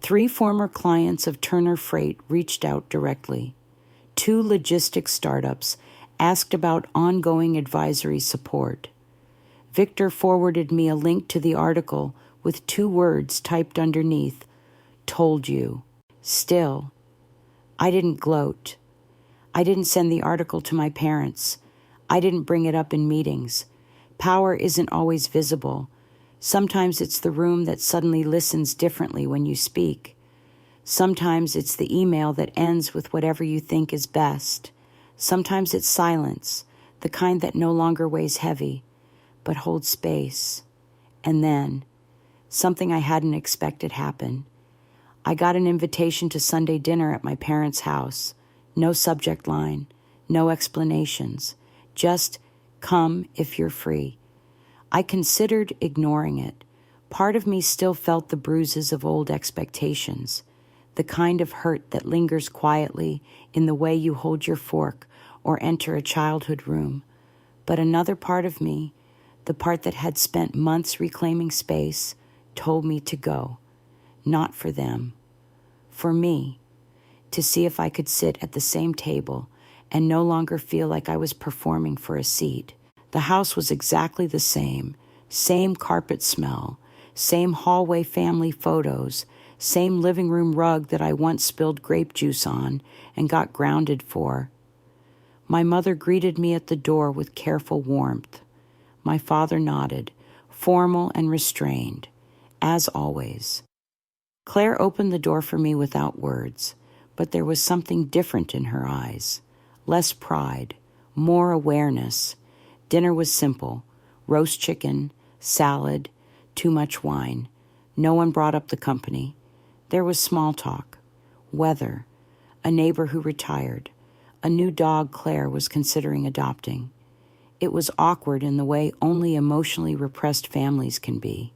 S1: 3 former clients of Turner Freight reached out directly. 2 logistics startups asked about ongoing advisory support. Victor forwarded me a link to the article with 2 words typed underneath, "Told you." Still, I didn't gloat. I didn't send the article to my parents. I didn't bring it up in meetings. Power isn't always visible. Sometimes it's the room that suddenly listens differently when you speak. Sometimes it's the email that ends with whatever you think is best. Sometimes it's silence, the kind that no longer weighs heavy, but holds space. And then, something I hadn't expected happened. I got an invitation to Sunday dinner at my parents' house. No subject line, no explanations, just come if you're free. I considered ignoring it. Part of me still felt the bruises of old expectations, the kind of hurt that lingers quietly in the way you hold your fork or enter a childhood room. But another part of me, the part that had spent months reclaiming space, told me to go. Not for them. For me. To see if I could sit at the same table and no longer feel like I was performing for a seat. The house was exactly the same carpet smell, same hallway family photos, same living room rug that I once spilled grape juice on and got grounded for. My mother greeted me at the door with careful warmth. My father nodded, formal and restrained, as always. Claire opened the door for me without words, but there was something different in her eyes. Less pride, more awareness. Dinner was simple: roast chicken, salad, too much wine. No one brought up the company. There was small talk, weather, a neighbor who retired, a new dog Claire was considering adopting. It was awkward in the way only emotionally repressed families can be.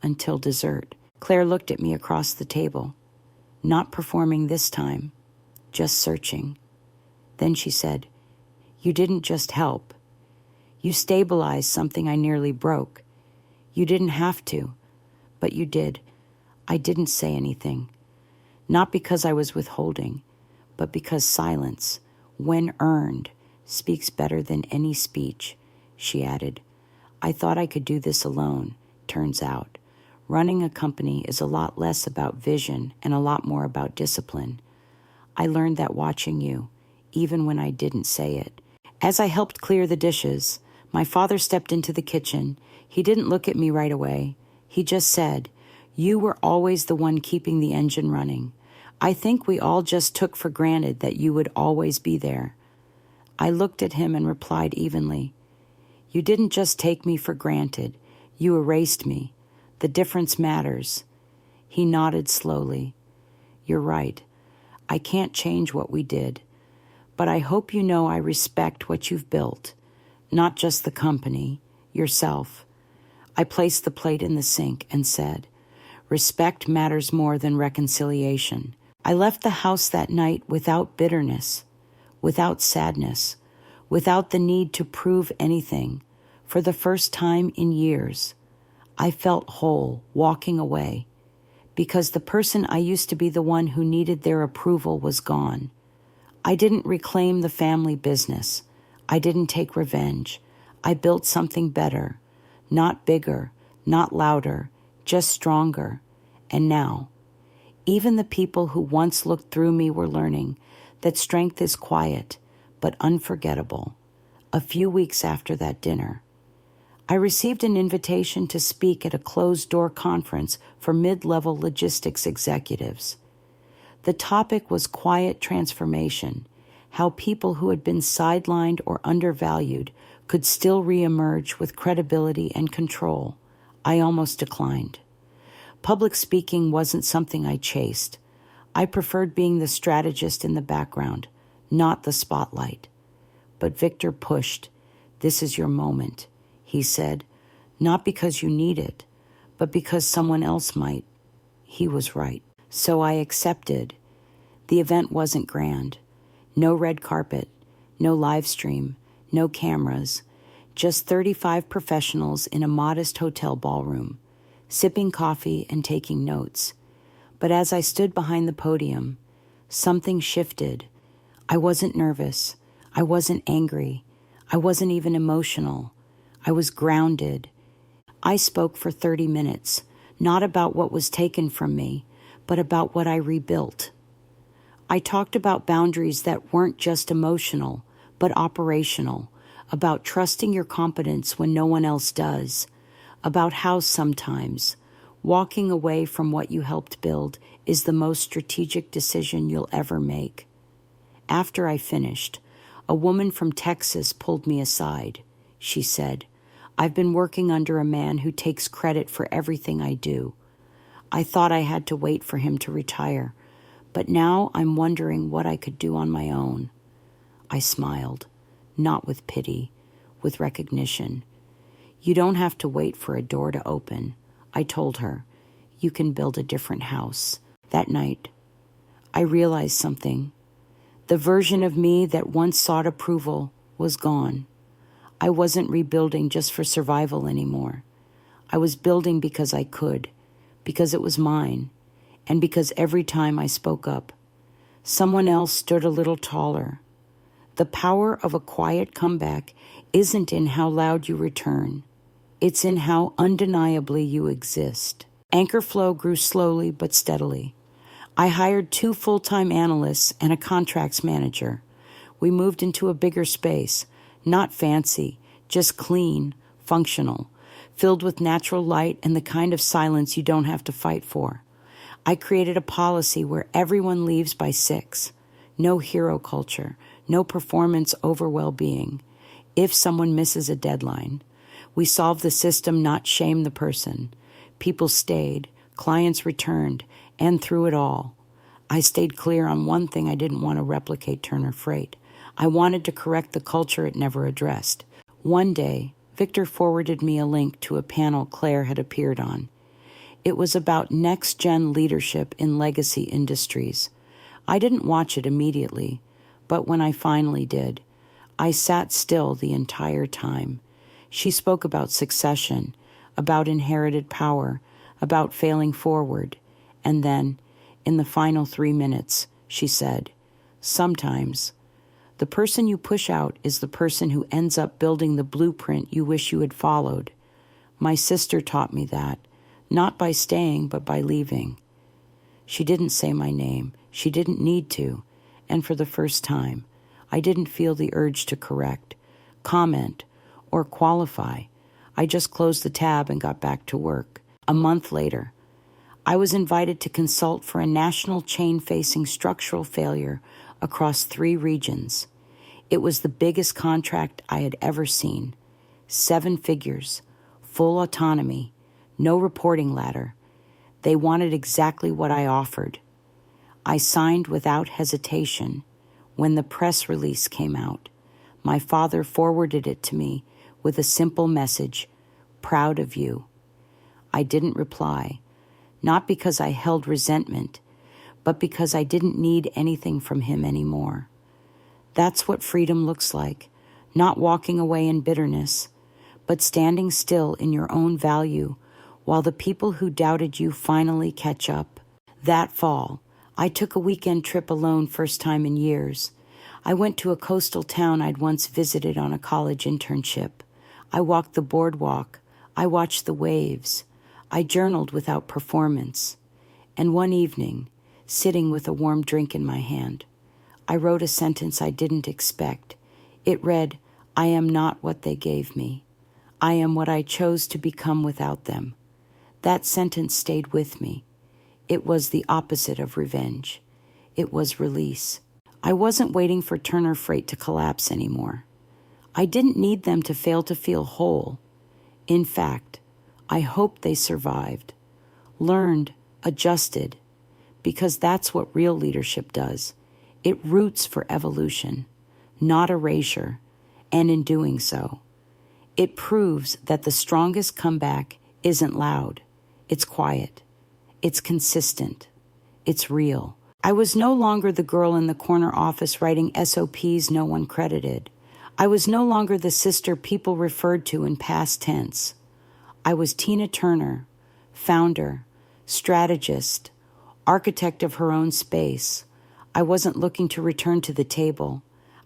S1: Until dessert. Claire looked at me across the table. Not performing this time, just searching. Then she said, "You didn't just help. You stabilized something I nearly broke. You didn't have to, but you did." I didn't say anything. Not because I was withholding, but because silence, when earned, speaks better than any speech. She added, "I thought I could do this alone. Turns out, running a company is a lot less about vision and a lot more about discipline. I learned that watching you, even when I didn't say it." As I helped clear the dishes, my father stepped into the kitchen. He didn't look at me right away. He just said, "You were always the one keeping the engine running. I think we all just took for granted that you would always be there." I looked at him and replied evenly, "You didn't just take me for granted. You erased me. The difference matters." He nodded slowly. "You're right. I can't change what we did. But I hope you know I respect what you've built. Not just the company, yourself." I placed the plate in the sink and said, "Respect matters more than reconciliation." I left the house that night without bitterness, without sadness, without the need to prove anything. For the first time in years, I felt whole walking away, because the person I used to be, the one who needed their approval, was gone. I didn't reclaim the family business. I didn't take revenge. I built something better, not bigger, not louder, just stronger. And now, even the people who once looked through me were learning that strength is quiet, but unforgettable. A few weeks after that dinner, I received an invitation to speak at a closed-door conference for mid-level logistics executives. The topic was quiet transformation, how people who had been sidelined or undervalued could still reemerge with credibility and control. I almost declined. Public speaking wasn't something I chased. I preferred being the strategist in the background, not the spotlight. But Victor pushed. "This is your moment," he said, "not because you need it, but because someone else might." He was right. So I accepted. The event wasn't grand. No red carpet, no live stream, no cameras, just 35 professionals in a modest hotel ballroom, sipping coffee and taking notes. But as I stood behind the podium, something shifted. I wasn't nervous. I wasn't angry. I wasn't even emotional. I was grounded. I spoke for 30 minutes, not about what was taken from me, but about what I rebuilt. I talked about boundaries that weren't just emotional, but operational, about trusting your competence when no one else does, about how sometimes walking away from what you helped build is the most strategic decision you'll ever make. After I finished, a woman from Texas pulled me aside. She said, "I've been working under a man who takes credit for everything I do. I thought I had to wait for him to retire, but now I'm wondering what I could do on my own." I smiled, not with pity, with recognition. "You don't have to wait for a door to open," I told her. "You can build a different house." That night, I realized something. The version of me that once sought approval was gone. I wasn't rebuilding just for survival anymore. I was building because I could, because it was mine, and because every time I spoke up, someone else stood a little taller. The power of a quiet comeback isn't in how loud you return. It's in how undeniably you exist. Anchor Flow grew slowly but steadily. I hired 2 full-time analysts and a contracts manager. We moved into a bigger space, not fancy, just clean, functional, filled with natural light and the kind of silence you don't have to fight for. I created a policy where everyone leaves by 6. No hero culture, no performance over well-being. If someone misses a deadline, we solve the system, not shame the person. People stayed, clients returned, and through it all, I stayed clear on one thing: I didn't want to replicate Turner Freight. I wanted to correct the culture it never addressed. One day, Victor forwarded me a link to a panel Claire had appeared on. It was about next-gen leadership in legacy industries. I didn't watch it immediately, but when I finally did, I sat still the entire time. She spoke about succession, about inherited power, about failing forward, and then, in the final 3 minutes, she said, "Sometimes, the person you push out is the person who ends up building the blueprint you wish you had followed." My sister taught me that, not by staying, but by leaving. She didn't say my name. She didn't need to. And for the first time, I didn't feel the urge to correct, comment, or qualify. I just closed the tab and got back to work. A month later, I was invited to consult for a national chain facing structural failure across 3 regions. It was the biggest contract I had ever seen. 7 figures, full autonomy, no reporting ladder. They wanted exactly what I offered. I signed without hesitation. When the press release came out, my father forwarded it to me with a simple message, "Proud of you." I didn't reply, not because I held resentment, but because I didn't need anything from him anymore. That's what freedom looks like, not walking away in bitterness, but standing still in your own value while the people who doubted you finally catch up. That fall, I took a weekend trip alone, first time in years. I went to a coastal town I'd once visited on a college internship. I walked the boardwalk. I watched the waves. I journaled without performance. And one evening, sitting with a warm drink in my hand, I wrote a sentence I didn't expect. It read, "I am not what they gave me. I am what I chose to become without them." That sentence stayed with me. It was the opposite of revenge. It was release. I wasn't waiting for Turner Freight to collapse anymore. I didn't need them to fail to feel whole. In fact, I hoped they survived, learned, adjusted, because that's what real leadership does. It roots for evolution, not erasure, and in doing so, it proves that the strongest comeback isn't loud. It's quiet. It's consistent. It's real. I was no longer the girl in the corner office writing SOPs no one credited. I was no longer the sister people referred to in past tense. I was Tina Turner, founder, strategist, architect of her own space. I wasn't looking to return to the table.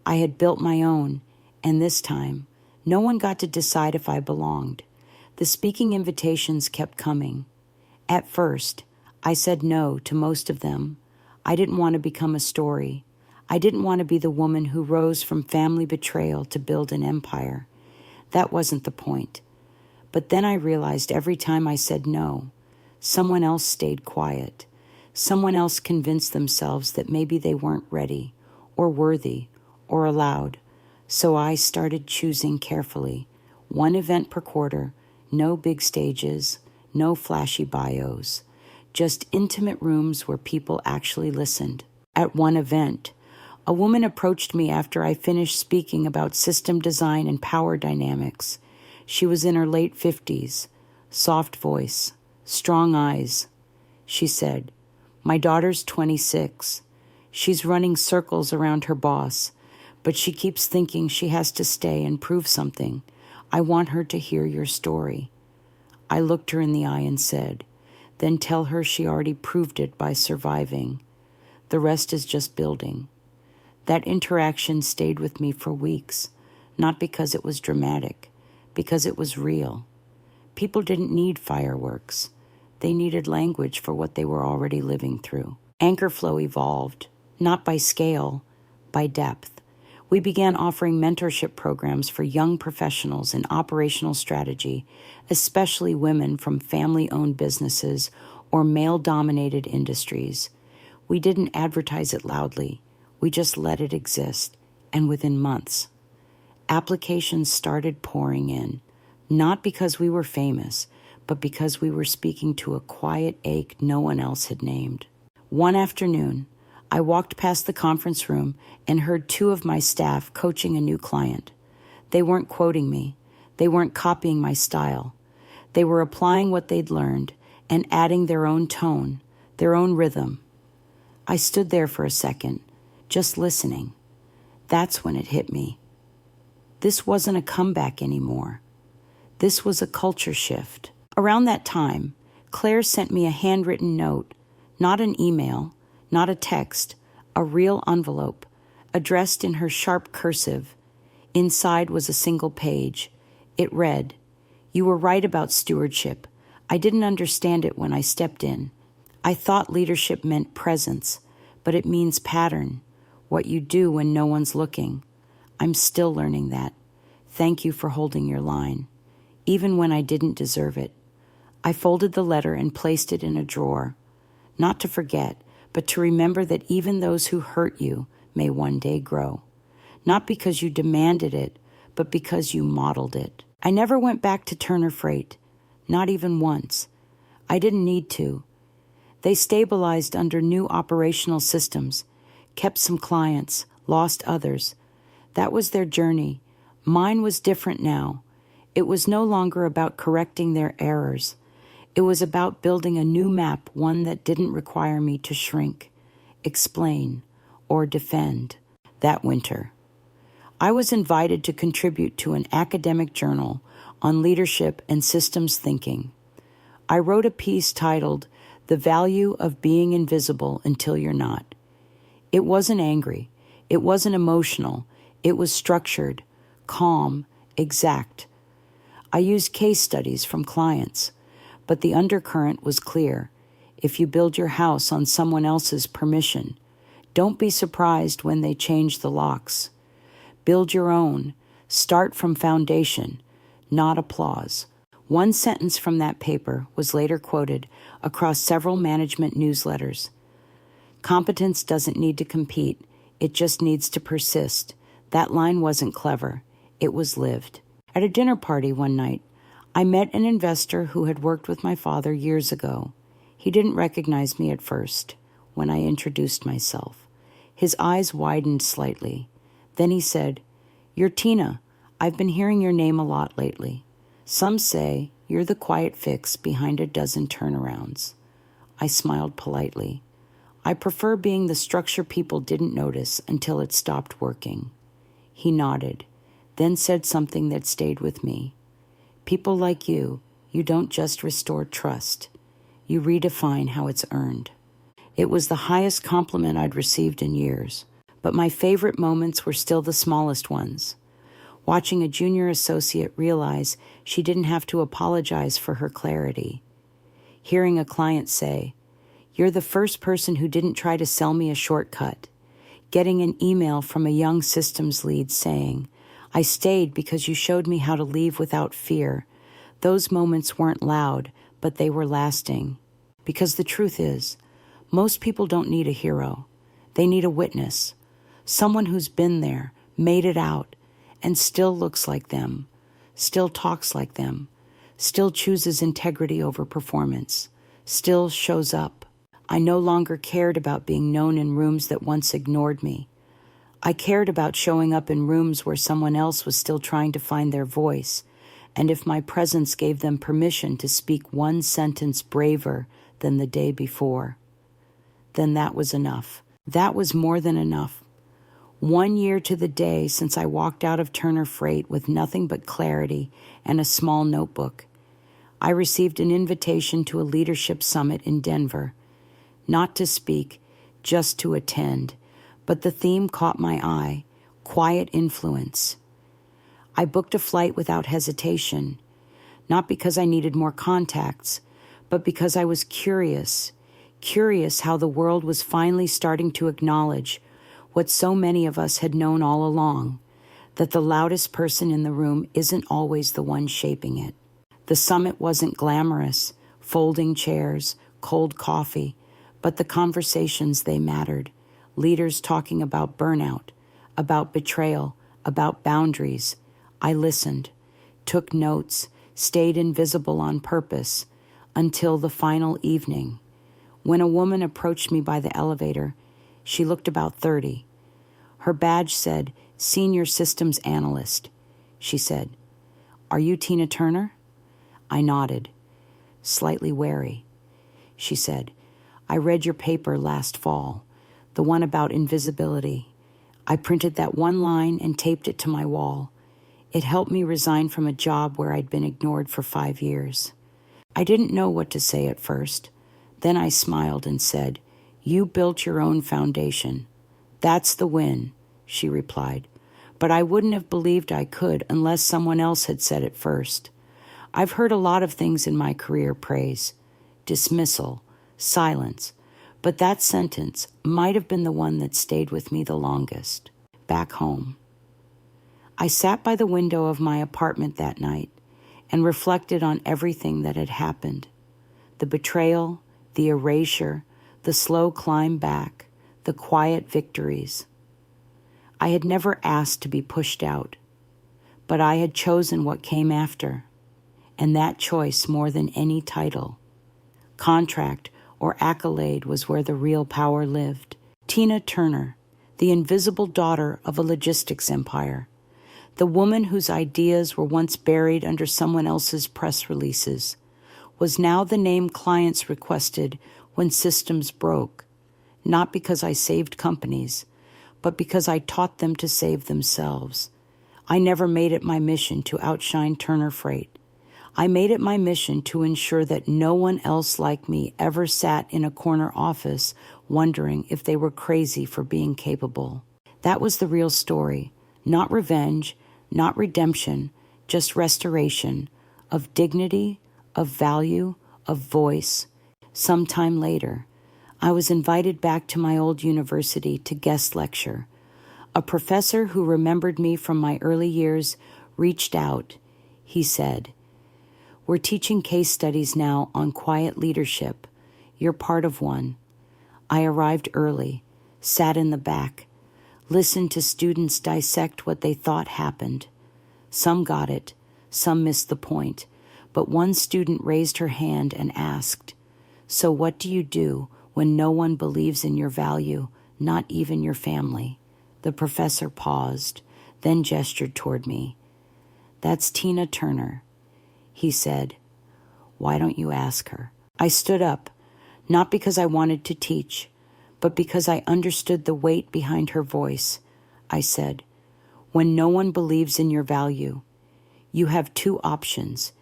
S1: I had built my own, and this time, no one got to decide if I belonged. The speaking invitations kept coming. At first, I said no to most of them. I didn't want to become a story. I didn't want to be the woman who rose from family betrayal to build an empire. That wasn't the point. But then I realized every time I said no, someone else stayed quiet. Someone else convinced themselves that maybe they weren't ready, or worthy, or allowed. So I started choosing carefully. 1 event per quarter, no big stages, no flashy bios, just intimate rooms where people actually listened. At one event, a woman approached me after I finished speaking about system design and power dynamics. She was in her late 50s, soft voice, strong eyes. She said, "My daughter's 26. She's running circles around her boss, but she keeps thinking she has to stay and prove something. I want her to hear your story." I looked her in the eye and said, "Then tell her she already proved it by surviving. The rest is just building." That interaction stayed with me for weeks, not because it was dramatic, because it was real. People didn't need fireworks. They needed language for what they were already living through. Anchor Flow evolved, not by scale, by depth. We began offering mentorship programs for young professionals in operational strategy, especially women from family-owned businesses or male-dominated industries. We didn't advertise it loudly. We just let it exist, and within months, applications started pouring in, not because we were famous, but because we were speaking to a quiet ache no one else had named. One afternoon, I walked past the conference room and heard 2 of my staff coaching a new client. They weren't quoting me. They weren't copying my style. They were applying what they'd learned, and adding their own tone, their own rhythm. I stood there for a second, just listening. That's when it hit me. This wasn't a comeback anymore. This was a culture shift. Around that time, Claire sent me a handwritten note, not an email, not a text, a real envelope, addressed in her sharp cursive. Inside was a single page. It read, "You were right about stewardship. I didn't understand it when I stepped in. I thought leadership meant presence, but it means pattern, what you do when no one's looking. I'm still learning that. Thank you for holding your line, even when I didn't deserve it." I folded the letter and placed it in a drawer, not to forget, but to remember that even those who hurt you may one day grow. Not because you demanded it, but because you modeled it. I never went back to Turner Freight, not even once. I didn't need to. They stabilized under new operational systems, kept some clients, lost others. That was their journey. Mine was different now. It was no longer about correcting their errors. It was about building a new map, one that didn't require me to shrink, explain, or defend. That winter, I was invited to contribute to an academic journal on leadership and systems thinking. I wrote a piece titled, "The Value of Being Invisible Until You're Not." It wasn't angry. It wasn't emotional. It was structured, calm, exact. I used case studies from clients, but the undercurrent was clear. If you build your house on someone else's permission, don't be surprised when they change the locks. Build your own. Start from foundation, not applause. One sentence from that paper was later quoted across several management newsletters. Competence doesn't need to compete. It just needs to persist. That line wasn't clever. It was lived. At a dinner party one night, I met an investor who had worked with my father years ago. He didn't recognize me at first when I introduced myself. His eyes widened slightly. Then he said, "You're Tina. I've been hearing your name a lot lately. Some say you're the quiet fix behind a dozen turnarounds." I smiled politely. I prefer being the structure people didn't notice until it stopped working. He nodded, then said something that stayed with me. "People like you don't just restore trust. You redefine how it's earned." It was the highest compliment I'd received in years, but my favorite moments were still the smallest ones. Watching a junior associate realize she didn't have to apologize for her clarity. Hearing a client say, "You're the first person who didn't try to sell me a shortcut." Getting an email from a young systems lead saying, "I stayed because you showed me how to leave without fear." Those moments weren't loud, but they were lasting. Because the truth is, most people don't need a hero. They need a witness. Someone who's been there, made it out, and still looks like them, still talks like them, still chooses integrity over performance, still shows up. I no longer cared about being known in rooms that once ignored me. I cared about showing up in rooms where someone else was still trying to find their voice, and if my presence gave them permission to speak one sentence braver than the day before, then that was enough. That was more than enough. 1 year to the day since I walked out of Turner Freight with nothing but clarity and a small notebook. I received an invitation to a leadership summit in Denver, not to speak, just to attend. But the theme caught my eye, quiet influence. I booked a flight without hesitation, not because I needed more contacts, but because I was curious how the world was finally starting to acknowledge what so many of us had known all along, that the loudest person in the room isn't always the one shaping it. The summit wasn't glamorous, folding chairs, cold coffee, but the conversations, they mattered. Leaders talking about burnout, about betrayal, about boundaries. I listened, took notes, stayed invisible on purpose until the final evening. When a woman approached me by the elevator, she looked about 30. Her badge said, "Senior Systems Analyst." She said, "Are you Tina Turner?" I nodded, slightly wary. she said. "I read your paper last fall, the one about invisibility. I printed that one line and taped it to my wall. It helped me resign from a job where I'd been ignored for 5 years." I didn't know what to say at first. Then I smiled and said, "You built your own foundation. That's the win," she replied. "But I wouldn't have believed I could unless someone else had said it first. I've heard a lot of things in my career: praise, dismissal, silence, but that sentence might have been the one that stayed with me the longest." Back home, I sat by the window of my apartment that night and reflected on everything that had happened: the betrayal, the erasure, the slow climb back, the quiet victories. I had never asked to be pushed out, but I had chosen what came after, and that choice, more than any title, contract, or accolade, was where the real power lived. Tina Turner, the invisible daughter of a logistics empire, the woman whose ideas were once buried under someone else's press releases, was now the name clients requested when systems broke, not because I saved companies, but because I taught them to save themselves. I never made it my mission to outshine Turner Freight. I made it my mission to ensure that no one else like me ever sat in a corner office wondering if they were crazy for being capable. That was the real story, not revenge, not redemption, just restoration of dignity, of value, of voice. Sometime later, I was invited back to my old university to guest lecture. A professor who remembered me from my early years reached out. He said, "We're teaching case studies now on quiet leadership. You're part of one." I arrived early, sat in the back, listened to students dissect what they thought happened. Some got it, some missed the point, but one student raised her hand and asked, "So what do you do when no one believes in your value, not even your family?" The professor paused, then gestured toward me. "That's Tina Turner," he said. "Why don't you ask her?" I stood up, not because I wanted to teach, but because I understood the weight behind her voice. I said, "When no one believes in your value, you have two options.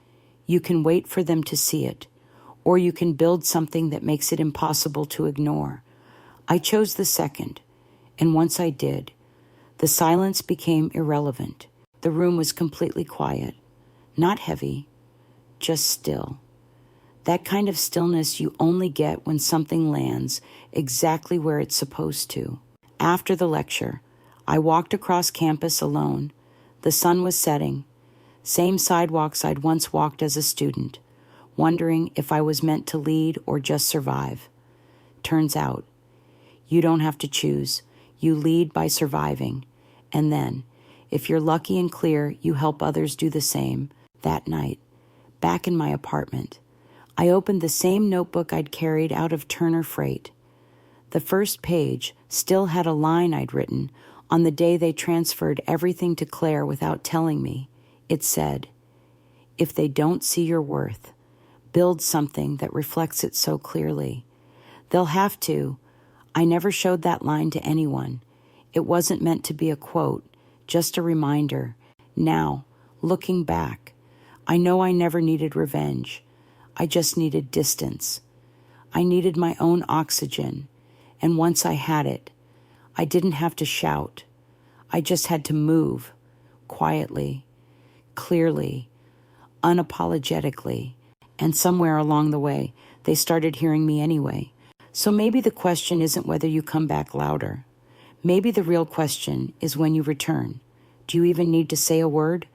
S1: You can wait for them to see it, or you can build something that makes it impossible to ignore." I chose the second, and once I did, the silence became irrelevant. The room was completely quiet, not heavy, just still. That kind of stillness you only get when something lands exactly where it's supposed to. After the lecture, I walked across campus alone. The sun was setting, same sidewalks I'd once walked as a student, wondering if I was meant to lead or just survive. Turns out, you don't have to choose. You lead by surviving. And then, if you're lucky and clear, you help others do the same. That night, back in my apartment, I opened the same notebook I'd carried out of Turner Freight. The first page still had a line I'd written on the day they transferred everything to Claire without telling me. It said, "If they don't see your worth, build something that reflects it so clearly. They'll have to." I never showed that line to anyone. It wasn't meant to be a quote, just a reminder. Now, looking back, I know I never needed revenge. I just needed distance. I needed my own oxygen, and once I had it, I didn't have to shout. I just had to move, quietly, clearly, unapologetically, and somewhere along the way, they started hearing me anyway. So maybe the question isn't whether you come back louder. Maybe the real question is when you return. Do you even need to say a word?